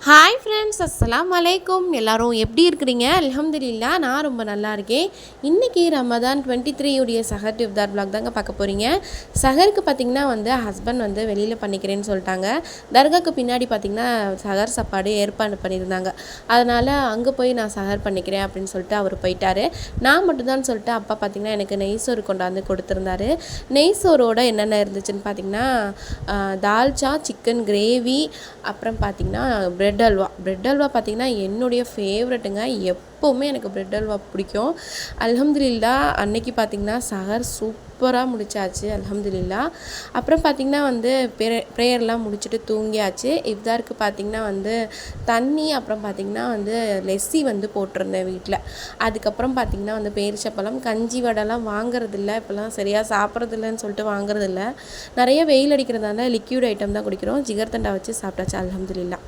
Hi friends, அஸ்ஸலாமு அலைக்கும். எல்லோரும் எப்படி இருக்கிறீங்க? அல்ஹம்துலில்லா, நான் ரொம்ப நல்லா இருக்கேன். இன்றைக்கி ரமதான் 23 உடைய சஹர் இஃப்தார் vlog தாங்க பார்க்க போகிறீங்க. சஹருக்கு பார்த்திங்கன்னா ஹஸ்பண்ட் வெளியில் பண்ணிக்கிறேன்னு சொல்லிட்டாங்க. தர்காவுக்கு பின்னாடி பார்த்திங்கன்னா சஹர் சாப்பாடு ஏற்பாடு பண்ணியிருந்தாங்க. அதனால் அங்கே போய் நான் சஹர் பண்ணிக்கிறேன் அப்படின்னு சொல்லிட்டு அவர் போயிட்டார். நான் மட்டும்தான் சொல்லிட்டு அப்பா பார்த்திங்கன்னா எனக்கு நெய் சோறு கொண்டாந்து கொடுத்துருந்தாரு. நெய் சோறோட என்னென்ன இருந்துச்சுன்னு பார்த்திங்கன்னா தால்ச்சா, சிக்கன் கிரேவி, அப்புறம் பார்த்திங்கன்னா பிரெட் அல்வா பார்த்திங்கன்னா என்னுடைய ஃபேவரெட்டுங்க. எப்போவுமே எனக்கு பிரெட் அல்வா பிடிக்கும். அல்ஹம்துலில்லா, அன்னைக்கு பார்த்திங்கன்னா சஹர் சூப்பராக முடிச்சாச்சு அல்ஹம்துலில்லா. அப்புறம் பார்த்திங்கன்னா ப்ரேயர்லாம் முடிச்சுட்டு தூங்கியாச்சு. இஃப்தாருக்கு பார்த்திங்கன்னா தண்ணி, அப்புறம் பார்த்திங்கன்னா லெஸ்ஸி போட்டிருந்தேன் வீட்டில். அதுக்கப்புறம் பார்த்திங்கன்னா பேரிச்சப்பழம், கஞ்சி வடைலாம் வாங்குறதில்ல, இப்போல்லாம் சரியாக சாப்பிட்றதில்லன்னு சொல்லிட்டு வாங்குறதில்ல. நிறைய வெயில் அடிக்கிறதால லிக்யூட் ஐட்டம் தான் குடிக்கிறோம். ஜிகர்தண்டா வச்சு சாப்பிட்டாச்சு அல்ஹம்துலில்லா.